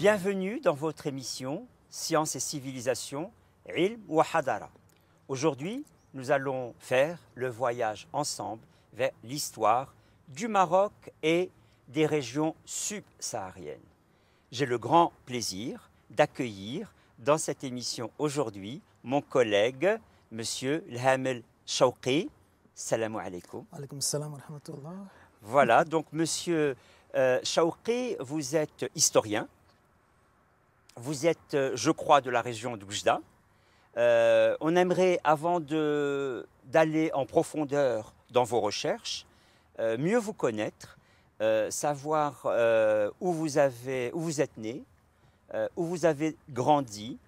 Bienvenue dans votre émission Sciences et Civilisation, Ilm wa Hadara. Aujourd'hui, nous allons faire le voyage ensemble vers l'histoire du Maroc et des régions subsahariennes. J'ai le grand plaisir d'accueillir dans cette émission aujourd'hui mon collègue, Monsieur Lhamel Chawqi. Salam alaikum. Alaykoum salam wa rahmatullah. Voilà, donc Monsieur Chawqi, vous êtes historien. Vous êtes, je crois, de la région d'Oujda. On aimerait, avant d'aller en profondeur dans vos recherches, mieux vous connaître, savoir où vous êtes né, où vous avez grandi,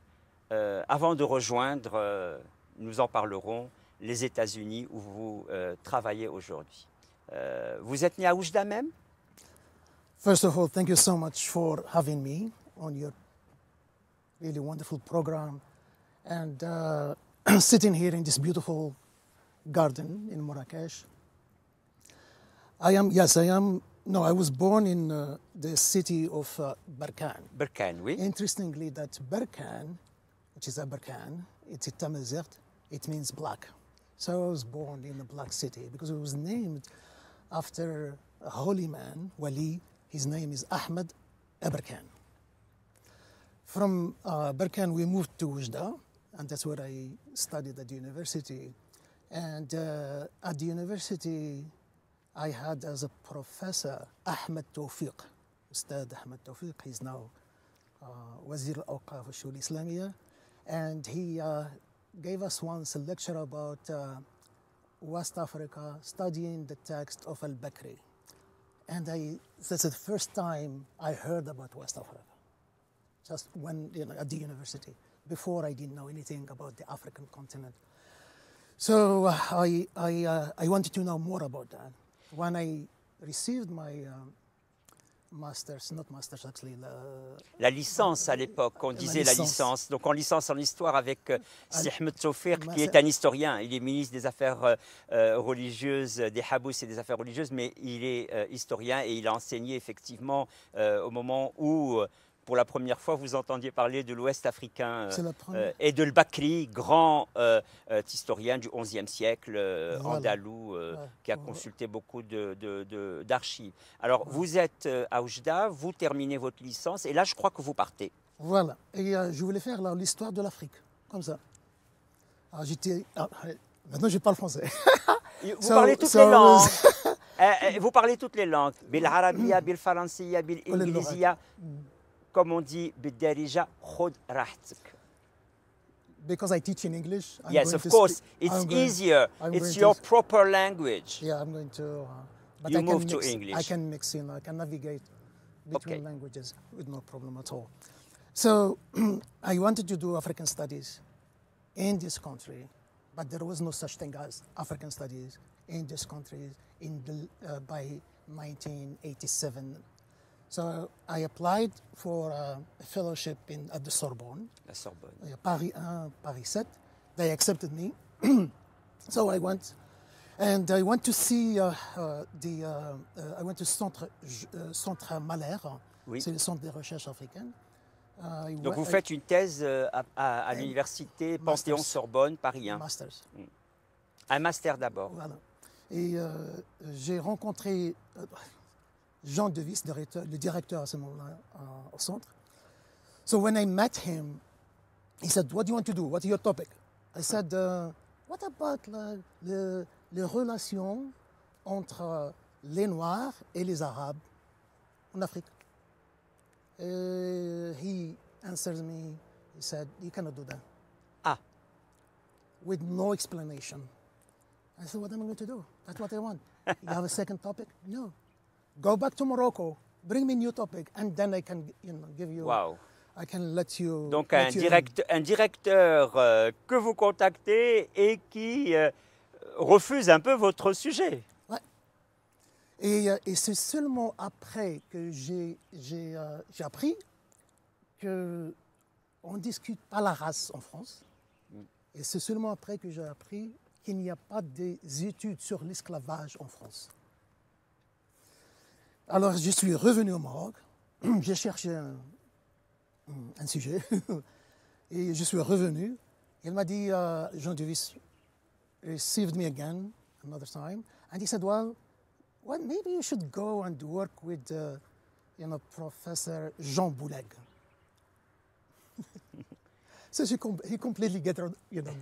avant de rejoindre, nous en parlerons, les États-Unis où vous travaillez aujourd'hui. Vous êtes né à Oujda même? First of all, thank you so much for having me on your really wonderful program and sitting here in this beautiful garden in Marrakesh. I was born in the city of Barkan. Berkane, oui. Interestingly, that Barkan, which is a Barkan, it's a Tamazight, it means black. So I was born in a black city because it was named after a holy man, Wali. His name is Ahmed Barkan. From Barkan, we moved to Oujda, and that's where I studied at the university. And at the university, I had as a professor Ahmed Tawfiq, Ustad Ahmed Tawfiq. He's now Wazir al-Awqaf al-Shu'un al-Islamiyya. And he gave us once a lecture about West Africa, studying the text of Al-Bakri. And that's the first time I heard about West Africa. Just when, at the university. Before, I didn't know anything about the African continent. So I wanted to know more about that. When I received my master's, not master's actually, la licence à l'époque, on disait la licence. Donc en licence en histoire avec Si Ahmed Tawfiq, qui est un historien. Il est ministre des Affaires religieuses, des Habous et des Affaires religieuses, mais il est historien et il a enseigné effectivement au moment où, pour la première fois, vous entendiez parler de l'Ouest africain et de Bakri, grand historien du XIe siècle, andalou, qui a consulté beaucoup d'archives. Alors, vous êtes à Oujda, vous terminez votre licence, et là, je crois que vous partez. Voilà, et je voulais faire l'histoire de l'Afrique, comme ça. Alors, maintenant, je parle français. Vous parlez toutes les langues. Vous parlez toutes les langues. Bil arabia, bil faransiya, bil inglésia. Comme on dit, because I teach in English. Yes, of course. It's easier. It's your proper language. Yeah, I'm going to. But you move to English. I can mix in. I can navigate between languages with no problem at all. So I wanted to do African studies in this country, but there was no such thing as African studies in this country by 1987. So I applied for a fellowship at the Sorbonne. La Sorbonne. Paris 1, Paris 7. They accepted me. So I went, and I went to see I went to Centre Malher. Oui. C'est le centre de recherche africaine. Donc vous faites une thèse à l'université Panthéon-Sorbonne, Paris 1. Masters. Un master d'abord. Voilà. Et j'ai rencontré Jean Devis, le directeur à ce moment-là au centre. So when I met him, he said, "What do you want to do? What's your topic?" I said, "What about les relations entre les Noirs et les Arabes en Afrique?" He answered me. He said, "You cannot do that." Ah. With no explanation. I said, "What am I going to do? That's what I want." You have a second topic? No. Go back to Morocco, bring me a new topic, and then I can give you. Wow. I can let you. Donc un directeur que vous contactez et qui refuse un peu votre sujet. Ouais. Et c'est seulement après que j'ai appris qu'on ne discute pas la race en France. Et c'est seulement après que j'ai appris qu'il n'y a pas des études sur l'esclavage en France. Alors, je suis revenu au Maroc, j'ai cherché un sujet. Et je suis revenu. Il m'a dit, Jean Duvis received me again another time, and he said, well, maybe you should go and work with, Professor Jean Bouleg. So he completely get,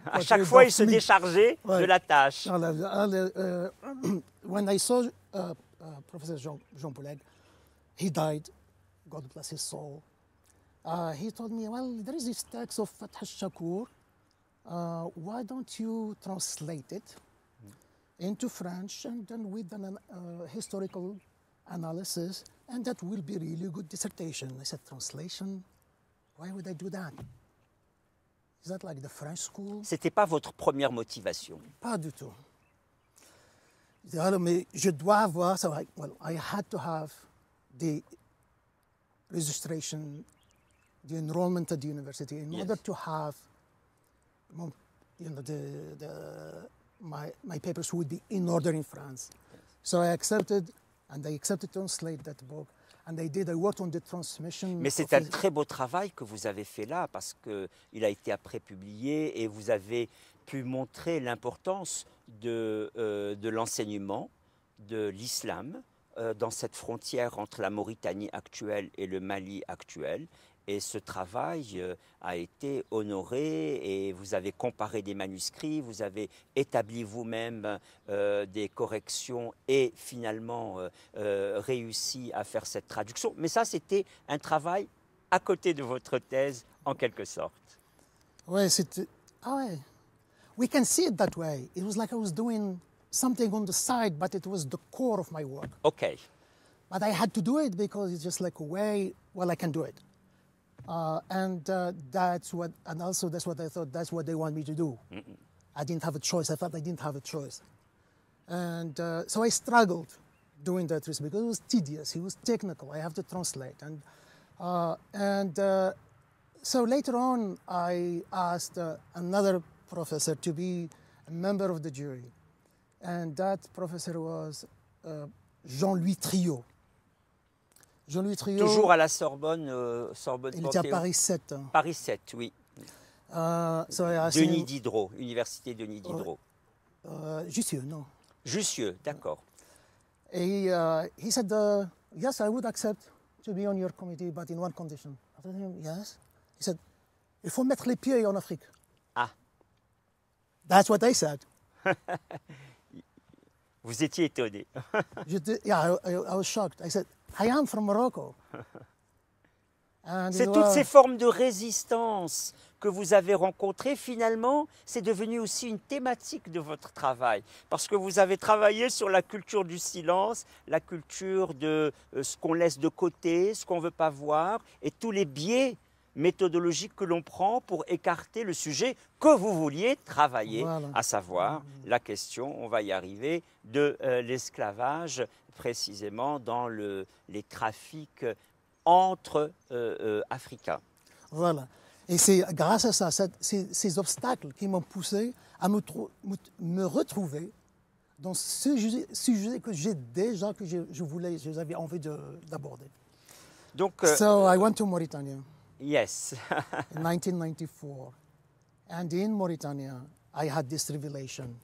À chaque fois, il se déchargeait de la tâche. When I saw Professor Jean Bouleg, he died, God bless his soul. He told me, well, there is this text of Fath al-Shakur. Why don't you translate it into French and then with an historical analysis, and that will be really good dissertation. I said, translation? Why would I do that? Is that like the French school? C'était pas votre première motivation. Pas du tout. Alors, mais je dois avoir, so I had to have the registration, the enrollment at the university in order to have, my papers would be in order in France. Yes. So I accepted to translate that book. And I worked on the transmission. Mais c'est un très beau travail que vous avez fait là, parce qu'il a été après publié et vous avez pu montrer l'importance de l'enseignement de l'islam dans cette frontière entre la Mauritanie actuelle et le Mali actuel. Et ce travail a été honoré et vous avez comparé des manuscrits, vous avez établi vous-même des corrections et finalement réussi à faire cette traduction. Mais ça, c'était un travail à côté de votre thèse, en quelque sorte. Oui, c'était... Ah ouais. We can see it that way. It was like I was doing something on the side, but it was the core of my work. Okay. But I had to do it because it's just like a way, well, I can do it. That's what I thought, that's what they want me to do. I didn't have a choice. I felt I didn't have a choice. And so I struggled doing that because it was tedious, it was technical, I have to translate. So later on, I asked another professor to be a member of the jury. And that professor was Jean-Louis Triot. Jean-Louis Triot. Toujours à la Sorbonne, Sorbonne il était à Paris 7. Paris 7, oui. Denis Diderot, Université Denis Diderot. Jussieu, non. Jussieu, d'accord. Et he said, yes, I would accept to be on your committee, but in one condition. I told him, yes. He said, il faut mettre les pieds en Afrique. Ah. That's what I said. Vous étiez étonné. Yeah, I was shocked. I said, I am from Morocco. C'est toutes ces formes de résistance que vous avez rencontrées, finalement, c'est devenu aussi une thématique de votre travail. Parce que vous avez travaillé sur la culture du silence, la culture de ce qu'on laisse de côté, ce qu'on ne veut pas voir, et tous les biais méthodologiques que l'on prend pour écarter le sujet que vous vouliez travailler, voilà. À savoir la question, on va y arriver, de l'esclavage, précisément dans les trafics entre Africains. Voilà. Et c'est grâce à ça, ces obstacles qui m'ont poussé à me retrouver dans ce sujet que j'avais envie d'aborder. Donc, so I went to Mauritania. Yes. In 1994. And in Mauritania, I had this revelation.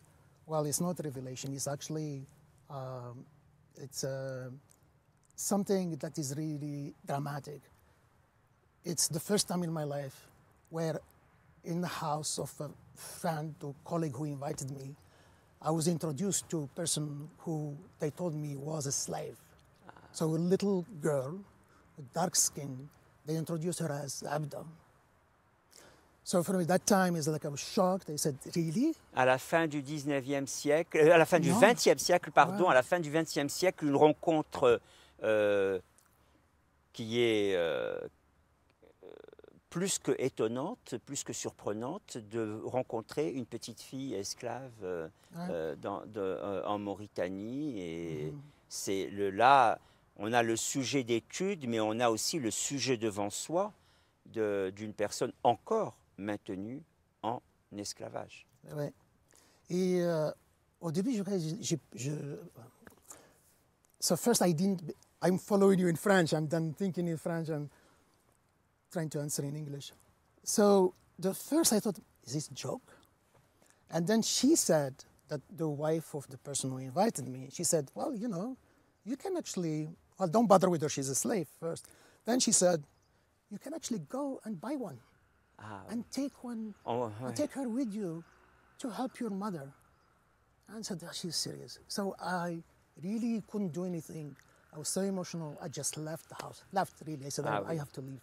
Well, it's not a revelation, it's actually something that is really dramatic. It's the first time in my life where in the house of a friend or colleague who invited me, I was introduced to a person who they told me was a slave. So a little girl with dark skin, they introduced her as Abda. So for me, that time is like I was shocked. They said, really? À la fin du 19e siècle, à la fin du 20e siècle, pardon, à la fin du 20e siècle, une rencontre qui est plus que étonnante, plus que surprenante, de rencontrer une petite fille esclave en Mauritanie. Et c'est là, on a le sujet d'étude, mais on a aussi le sujet devant soi d'une personne encore maintenue en esclavage. Ouais. Et au début, so first I'm following you in French, and then thinking in French, and trying to answer in English. So the first I thought, is this a joke? And then she said, that the wife of the person who invited me, she said, well, you know, you can actually, well, don't bother with her, she's a slave first. Then she said, you can actually go and buy one and take one, and take her with you to help your mother. And I said, she's serious. So I really couldn't do anything. I was so emotional, I just left the house. Left, really. I said, I have to leave.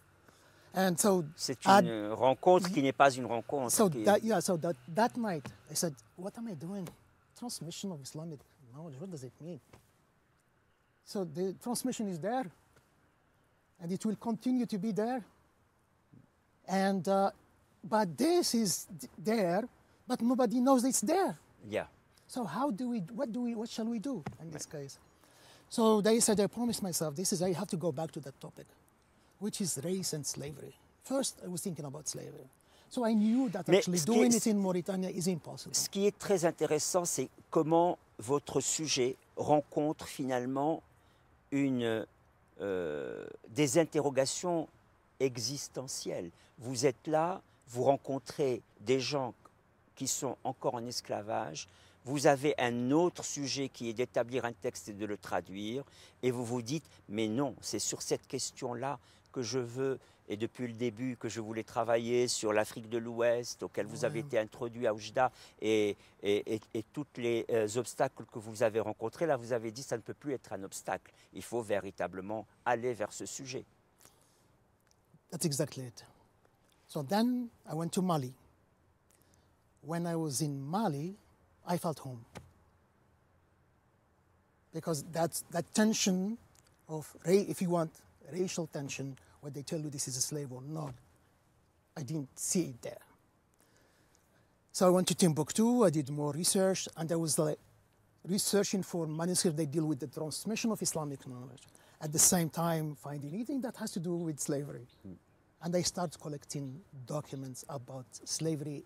And so c'est une rencontre qui n'est pas une rencontre. So that night, I said, what am I doing? Transmission of Islamic knowledge, what does it mean? So the transmission is there, and it will continue to be there. And but this is there, but nobody knows it's there. Yeah. So what shall we do in this case? So they said, I promised myself, I have to go back to that topic, which is race and slavery. First, I was thinking about slavery. So I knew that actually doing it in Mauritania is impossible. Ce qui est très intéressant, c'est comment votre sujet rencontre finalement des interrogations existentielles. Vous êtes là, vous rencontrez des gens qui sont encore en esclavage, vous avez un autre sujet qui est d'établir un texte et de le traduire, et vous vous dites, mais non, c'est sur cette question-là que je veux, et depuis le début, que je voulais travailler sur l'Afrique de l'Ouest, auquel vous avez été introduit à Oujda, et tous les obstacles que vous avez rencontrés, là, vous avez dit, ça ne peut plus être un obstacle. Il faut véritablement aller vers ce sujet. That's exactly it. So then I went to Mali. When I was in Mali, I felt home. Because that tension of, if you want, racial tension, where they tell you this is a slave or not, I didn't see it there. So I went to Timbuktu, I did more research, and I was like researching for manuscripts that deal with the transmission of Islamic knowledge. At the same time, finding anything that has to do with slavery. And I started collecting documents about slavery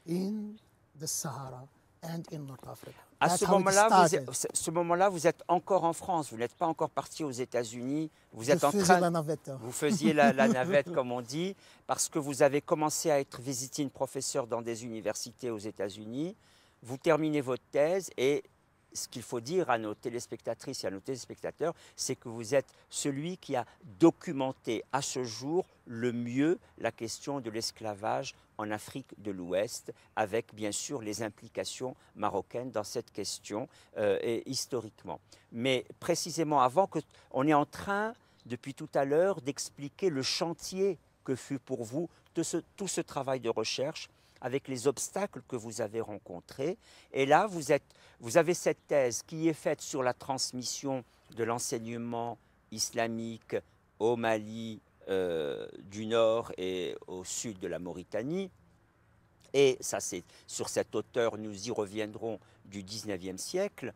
in the Sahara and in North Africa. À ce moment-là, vous êtes encore en France, vous n'êtes pas encore parti aux États-Unis. Vous êtes la navette. Vous faisiez la navette, comme on dit, parce que vous avez commencé à être visiting professeur dans des universités aux États-Unis. Vous terminez votre thèse et ce qu'il faut dire à nos téléspectatrices et à nos téléspectateurs, c'est que vous êtes celui qui a documenté à ce jour le mieux la question de l'esclavage en Afrique de l'Ouest, avec bien sûr les implications marocaines dans cette question et historiquement. Mais précisément avant, on est en train, depuis tout à l'heure, d'expliquer le chantier que fut pour vous tout ce travail de recherche, avec les obstacles que vous avez rencontrés. Et là, vous avez cette thèse qui est faite sur la transmission de l'enseignement islamique au Mali du nord et au sud de la Mauritanie. Et ça, c'est sur cet auteur, nous y reviendrons, du 19e siècle.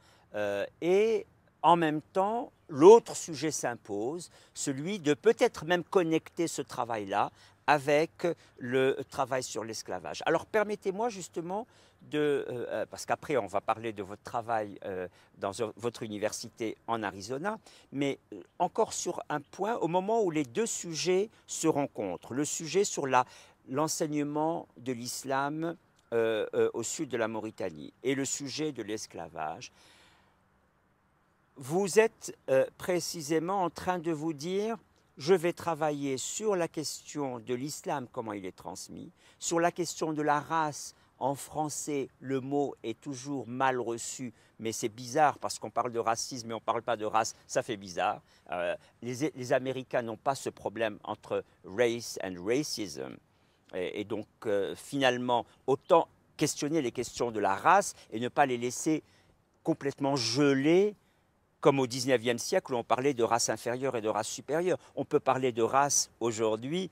Et en même temps, l'autre sujet s'impose, celui de peut-être même connecter ce travail-là avec le travail sur l'esclavage. Alors permettez-moi justement parce qu'après on va parler de votre travail dans votre université en Arizona, mais encore sur un point, au moment où les deux sujets se rencontrent, le sujet sur l'enseignement de l'islam au sud de la Mauritanie et le sujet de l'esclavage, vous êtes précisément en train de vous dire: je vais travailler sur la question de l'islam, comment il est transmis, sur la question de la race. En français, le mot est toujours mal reçu, mais c'est bizarre parce qu'on parle de racisme mais on ne parle pas de race, ça fait bizarre. Les Américains n'ont pas ce problème entre race and racism. Et donc, finalement, autant questionner les questions de la race et ne pas les laisser complètement gelées, comme au 19e siècle où on parlait de race inférieure et de race supérieure. On peut parler de race aujourd'hui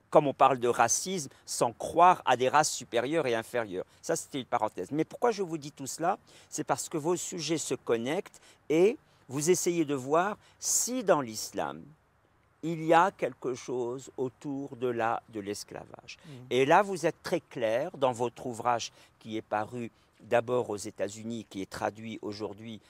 comme on parle de racisme sans croire à des races supérieures et inférieures. Ça, c'était une parenthèse. Mais pourquoi je vous dis tout cela? C'est parce que vos sujets se connectent et vous essayez de voir si dans l'islam, il y a quelque chose autour de l'esclavage. Et là, vous êtes très clair dans votre ouvrage qui est paru d'abord aux États-Unis, qui est traduit aujourd'hui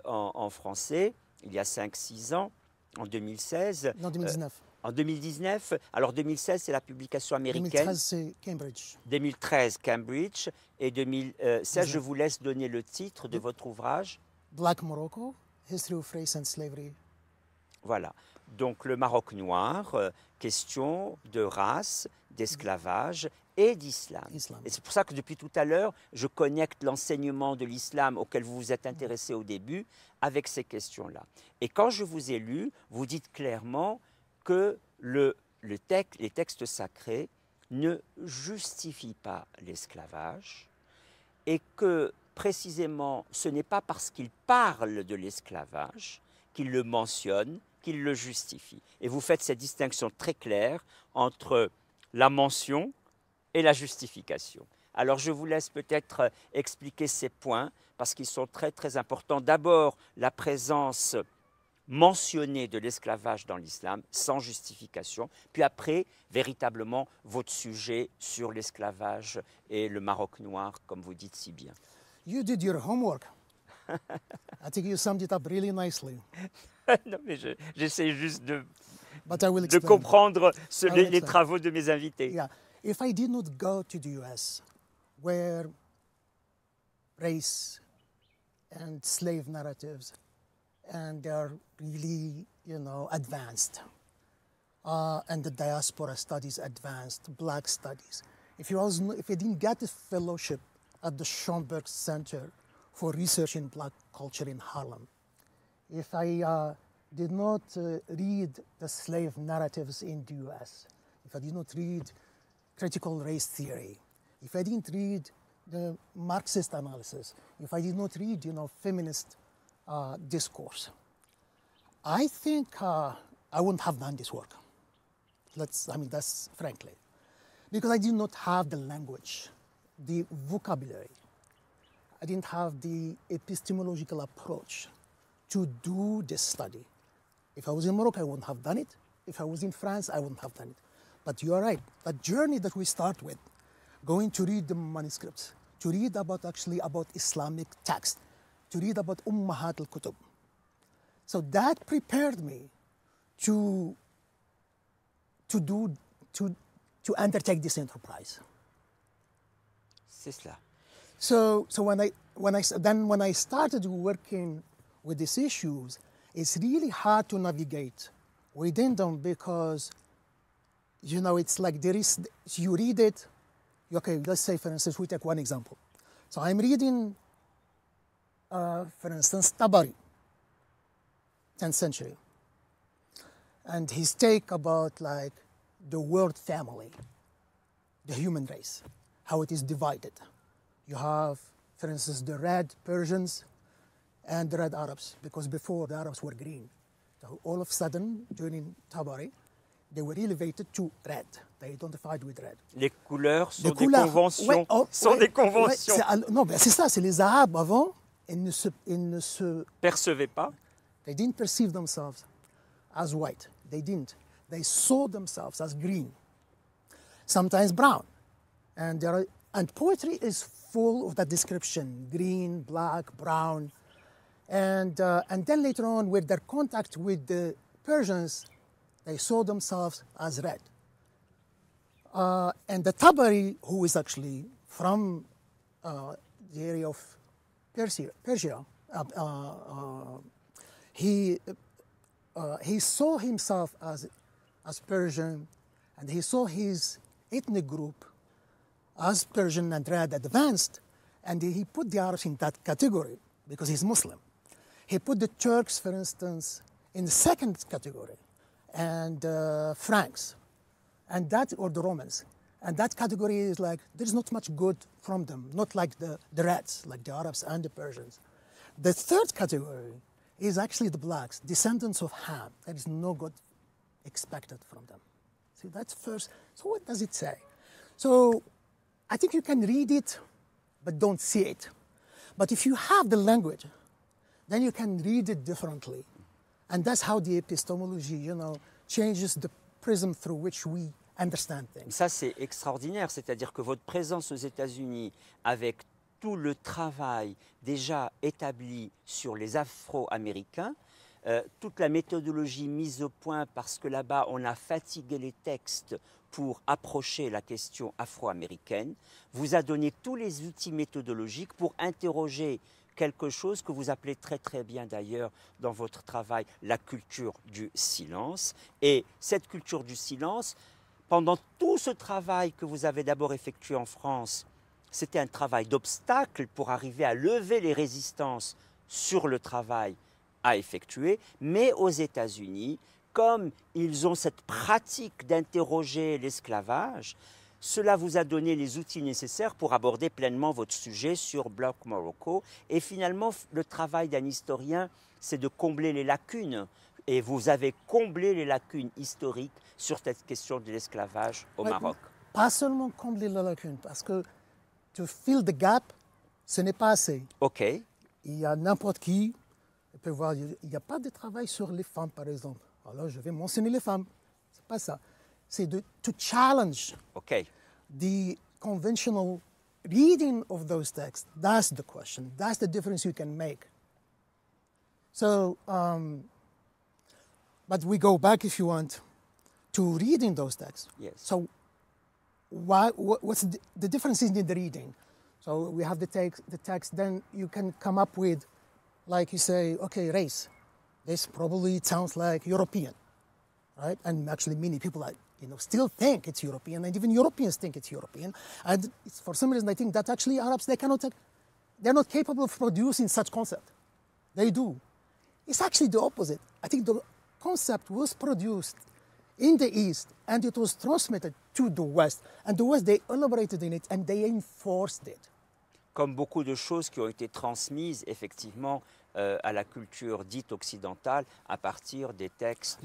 en français, il y a 5-6 ans, en 2016. Non, 2019. En 2019, alors 2016, c'est la publication américaine. 2013, c'est Cambridge. 2013, Cambridge. Et 2016, Exact. je vous laisse donner le titre de votre ouvrage. Black Morocco, History of Race and Slavery. Voilà. Donc le Maroc noir, question de race, d'esclavage et d'islam. Islam. Et c'est pour ça que depuis tout à l'heure, je connecte l'enseignement de l'islam auquel vous vous êtes intéressé au début avec ces questions-là. Et quand je vous ai lu, vous dites clairement que les textes sacrés ne justifient pas l'esclavage et que précisément ce n'est pas parce qu'ils parlent de l'esclavage qu'ils le mentionnent, qu'ils le justifient. Et vous faites cette distinction très claire entre la mention et la justification. Alors je vous laisse peut-être expliquer ces points parce qu'ils sont très très importants. D'abord, la présence mentionnée de l'esclavage dans l'islam sans justification, puis après, véritablement, votre sujet sur l'esclavage et le Maroc noir, comme vous dites si bien. You did your homework. I think you summed it up really nicely. Non, mais j'essaie juste But I will de explain. comprendre will les explain. travaux de mes invités. Yeah. If I did not go to the US, where race and slave narratives and they're really, advanced, and the diaspora studies advanced, black studies. If I didn't get a fellowship at the Schomburg Center for Research in Black Culture in Harlem, if I did not read the slave narratives in the US, if I did not read critical race theory, if I didn't read the Marxist analysis, if I did not read, feminist discourse, I think I wouldn't have done this work. That's frankly. Because I did not have the language, the vocabulary. I didn't have the epistemological approach to do this study. If I was in Morocco, I wouldn't have done it. If I was in France, I wouldn't have done it. But you are right. The journey that we start with, going to read the manuscripts, to read about Islamic text, to read about Ummahat al-Kutub. So that prepared me to undertake this enterprise. C'est cela. So when I started working with these issues, it's really hard to navigate within them because, it's like you read it. Okay, let's say, for instance, we take one example. So I'm reading, for instance, Tabari, 10th century, and his take about the world family, the human race, how it is divided. You have, for instance, the red Persians and the red Arabs, because before the Arabs were green. So all of a sudden, during Tabari, they were elevated to red. They identified with red. Les couleurs sont des conventions. Des conventions. Non, mais c'est ça, c'est les Arabes avant, ils ne se percevaient pas. They didn't perceive themselves as white. They didn't. They saw themselves as green, sometimes brown. And poetry is full of that description: green, black, brown. And then later on, with their contact with the Persians, they saw themselves as red. And the Tabari, who is actually from the area of Persia, he saw himself as Persian, and he saw his ethnic group as Persian and red advanced, and he put the Arabs in that category because he's Muslim. He put the Turks, for instance, in the second category, and Franks, or the Romans. And that category is like, there's not much good from them, not like the Reds, like the Arabs and the Persians. The third category is actually the blacks, descendants of Ham. There is no good expected from them. See, that's first. So what does it say? So I think you can read it, but don't see it. But if you have the language, then you can read it differently. And that's how the epistemology, changes the prism through which we understand things. Ça, c'est extraordinaire. C'est-à-dire que votre présence aux États-Unis, avec tout le travail déjà établi sur les Afro-Américains, toute la méthodologie mise au point, parce que là-bas, on a fatigué les textes pour approcher la question afro-américaine, vous a donné tous les outils méthodologiques pour interroger quelque chose que vous appelez très très bien d'ailleurs dans votre travail la culture du silence. Et cette culture du silence, pendant tout ce travail que vous avez d'abord effectué en France, c'était un travail d'obstacle pour arriver à lever les résistances sur le travail à effectuer, mais aux États-Unis, comme ils ont cette pratique d'interroger l'esclavage, cela vous a donné les outils nécessaires pour aborder pleinement votre sujet sur Black Morocco. Et finalement, le travail d'un historien, c'est de combler les lacunes. Et vous avez comblé les lacunes historiques sur cette question de l'esclavage au Maroc. Pas seulement combler les lacunes, parce que to fill the gap, ce n'est pas assez. OK. Il y a n'importe qui peut voir, il n'y a pas de travail sur les femmes, par exemple. Alors, je vais mentionner les femmes. C'est pas ça. C'est to challenge OK. the conventional reading of those texts. That's the question. That's the difference you can make. So, but we go back, if you want, to reading those texts. Yes. So, what's the difference in the reading? So we have the text, then you can come up with, like you say, okay, race. This probably sounds like European, right? And actually many people still think it's European, and even Europeans think it's European. And for some reason, I think that actually Arabs, they're not capable of producing such concept. They do. It's actually the opposite. I think the concept was produced in the East, and it was transmitted to the West. And the West, they elaborated in it, and they enforced it. Comme beaucoup de choses qui ont été transmises, effectivement, à la culture dite occidentale à partir des textes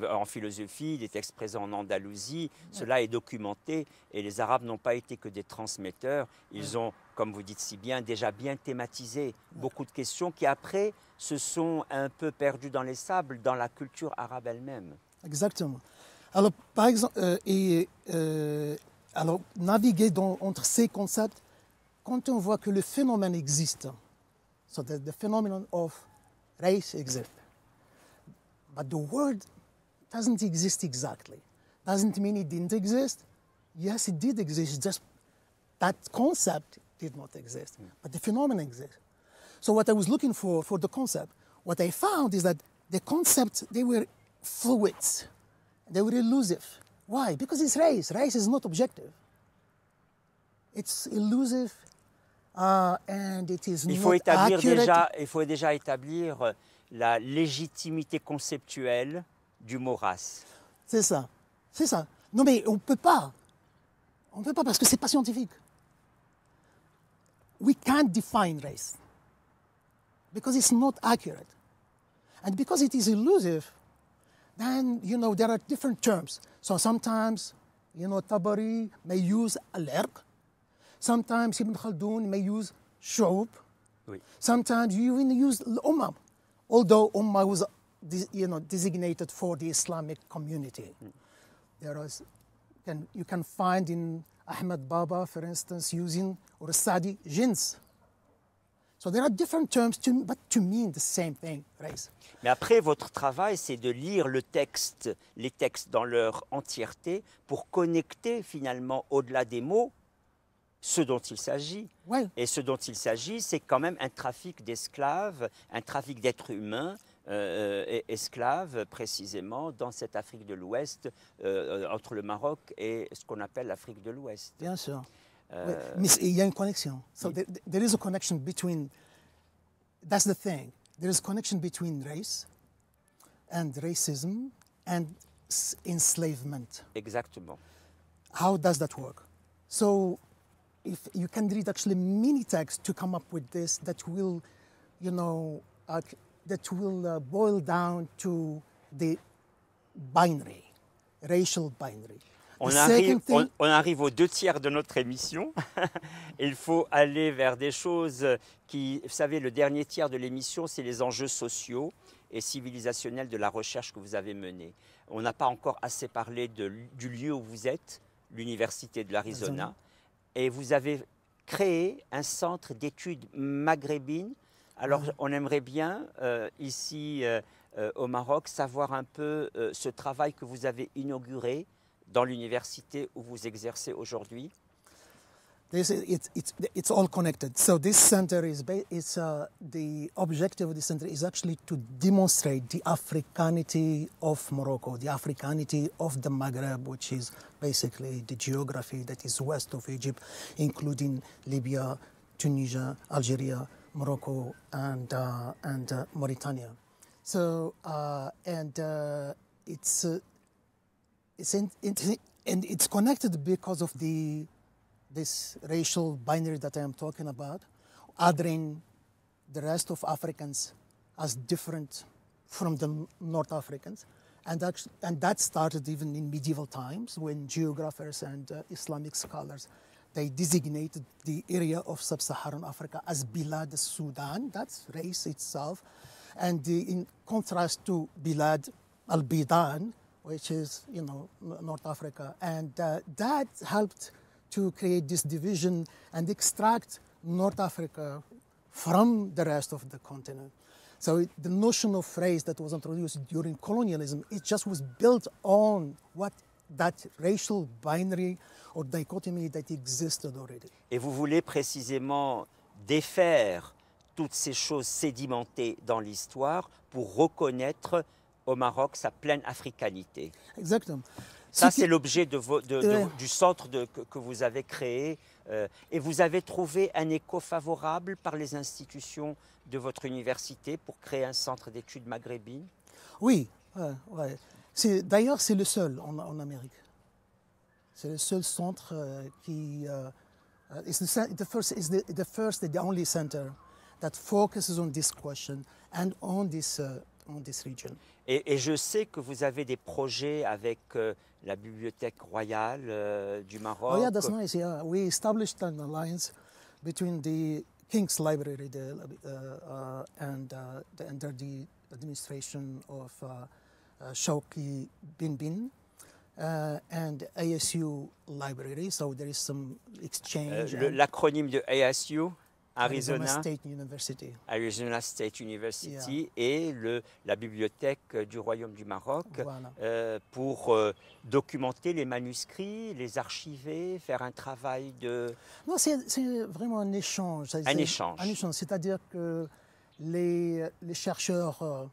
en philosophie, des textes présents en Andalousie. Cela est documenté et les Arabes n'ont pas été que des transmetteurs. Ils ont, comme vous dites si bien, déjà bien thématisé beaucoup de questions qui après se sont un peu perdues dans les sables dans la culture arabe elle-même. Exactement. Alors, par exemple, alors naviguer entre ces concepts, quand on voit que le phénomène existe, so the phenomenon of race exists, but the word doesn't exist exactly. Doesn't mean it didn't exist. Yes, it did exist, just that concept did not exist, but the phenomenon exists. So what I was looking for the concept, what I found is that the concepts, they were fluids, they were elusive. Why? Because it's race. Race is not objective. It's elusive. And it is il faut déjà établir la légitimité conceptuelle du mot race. C'est ça, c'est ça. Non mais on peut pas parce que c'est pas scientifique. We can't define race because it's not accurate, and because it is elusive. Then there are different terms. So sometimes Tabari may use al-irq. Sometimes Ibn Khaldun may use shu'ub. Oui. Sometimes you even use al-ummah, although ummah was designated for the Islamic community. You can find in Ahmad Baba, for instance, using or Sadi jins. So there are different terms, but to mean the same thing, race. Mais après, votre travail, c'est de lire les textes dans leur entièreté pour connecter finalement au-delà des mots ce dont il s'agit. Ouais. Et ce dont il s'agit, c'est quand même un trafic d'esclaves, un trafic d'êtres humains, esclaves précisément dans cette Afrique de l'Ouest, entre le Maroc et ce qu'on appelle l'Afrique de l'Ouest. Bien sûr. Mais il y a une connexion. So there is a connection between, that's the thing, there is a connection between race and racism and enslavement. Exactement. How does that work? So if you can read actually many texts to come up with this that will, boil down to the binary, racial binary. On arrive aux 2/3 de notre émission. Il faut aller vers des choses qui, vous savez, le dernier tiers de l'émission, c'est les enjeux sociaux et civilisationnels de la recherche que vous avez menée. On n'a pas encore assez parlé du lieu où vous êtes, l'Université de l'Arizona, et vous avez créé un centre d'études maghrébines Alors, on aimerait bien, ici au Maroc, savoir un peu ce travail que vous avez inauguré dans l'université où vous exercez aujourd'hui. It's all connected. So this center the objective of the center is actually to demonstrate the Africanity of Morocco, the Africanity of the Maghreb, which is basically the geography that is west of Egypt, including Libya, Tunisia, Algeria, Morocco, and Mauritania. So it's connected because of this racial binary that I am talking about, othering the rest of Africans as different from the North Africans. And that started even in medieval times when geographers and Islamic scholars, they designated the area of sub-Saharan Africa as Bilad al-Sudan, that's race itself, and in contrast to Bilad al-Bidan, which is, North Africa. And that helped to create this division and extract North Africa from the rest of the continent. So the notion of race that was introduced during colonialism, it just was built on that racial binary or dichotomy that existed already. Et vous voulez précisément défaire toutes ces choses sédimentées dans l'histoire pour reconnaître au Maroc sa pleine africanité. Exactement. Ça, c'est l'objet du centre que vous avez créé. Et vous avez trouvé un écho favorable par les institutions de votre université pour créer un centre d'études maghrébines? Oui, ouais. D'ailleurs, c'est le seul en Amérique. C'est le seul centre qui... it's the first and the only center that focuses on this question and on this region. Et je sais que vous avez des projets avec la Bibliothèque royale du Maroc. Oh yeah, that's nice. Yeah, we established an alliance between the King's Library under the administration of Shawki Bin and ASU Library. So there is some exchange. L'acronyme de ASU? Arizona State University. Arizona State University, Yeah. Et la bibliothèque du Royaume du Maroc, Voilà. pour documenter les manuscrits, les archiver, faire un travail de... Non, c'est vraiment un échange. Un échange. Un échange, c'est-à-dire que les chercheurs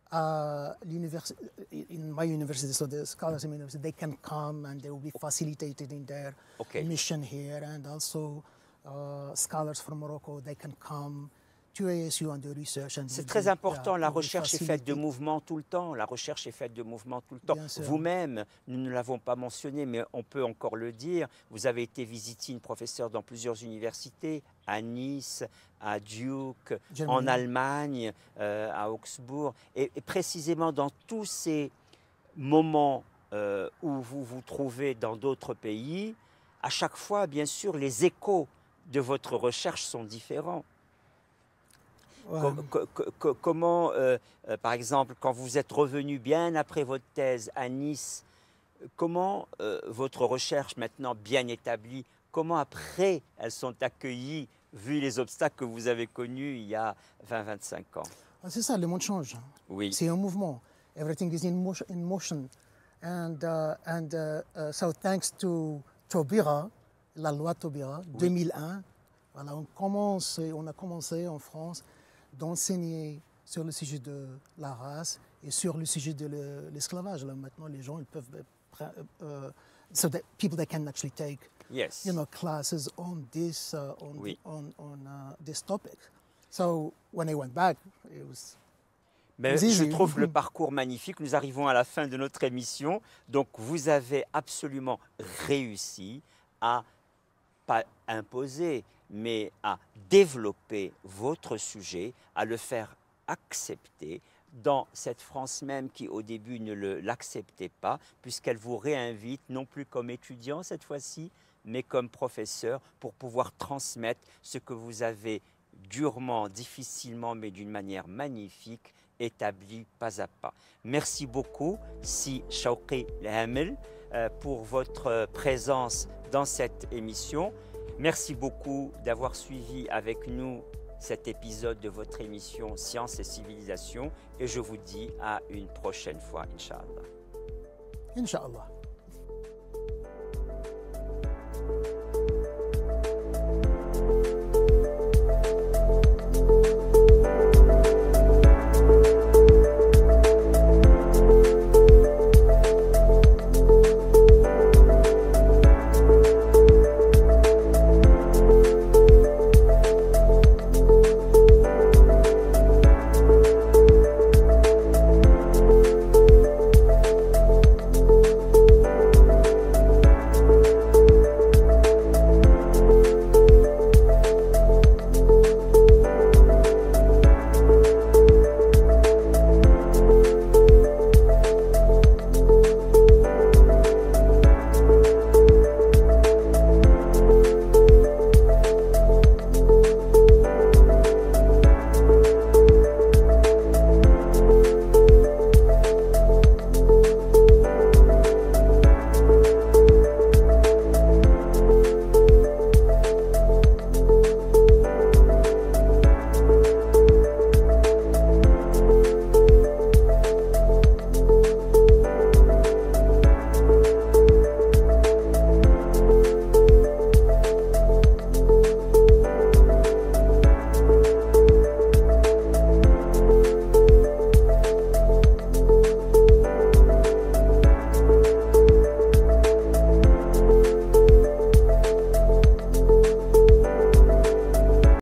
à l'université, in my university, so the scholars in my university, they can come and they will be facilitated in their mission here, and also scholars from Morocco, they can come to ASU and do research. C'est très important, la recherche est faite de mouvements tout le temps. La recherche est faite de mouvements tout le temps. Vous-même, nous ne l'avons pas mentionné, mais on peut encore le dire, vous avez été visiting professeur dans plusieurs universités, à Nice, à Duke, en Allemagne, à Augsbourg. Et précisément dans tous ces moments où vous vous trouvez dans d'autres pays, à chaque fois, bien sûr, les échos de votre recherche sont différents. Ouais. Comment, par exemple, quand vous êtes revenu bien après votre thèse à Nice, comment votre recherche maintenant bien établie, comment après elles sont accueillies, vu les obstacles que vous avez connus il y a 20-25 ans? C'est ça, le monde change. Oui. C'est un mouvement. Everything is in motion. So thanks to Taubira, la loi Taubira, 2001, voilà, on a commencé en France d'enseigner sur le sujet de la race et sur le sujet de l'esclavage. Là, maintenant, les gens ils peuvent, so that people that can actually take, classes on this this topic. So when I went back, it was. Mais je trouve le parcours magnifique. Nous arrivons à la fin de notre émission. Donc, vous avez absolument réussi à pas imposer, mais à développer votre sujet, à le faire accepter dans cette France même qui au début ne l'acceptait pas, puisqu'elle vous réinvite non plus comme étudiant cette fois-ci, mais comme professeur pour pouvoir transmettre ce que vous avez durement, difficilement, mais d'une manière magnifique, établi pas à pas. Merci beaucoup, Si Shawki Hamel, pour votre présence dans cette émission. Merci beaucoup d'avoir suivi avec nous cet épisode de votre émission Sciences et Civilisation et je vous dis à une prochaine fois, Inch'Allah. Inch'Allah.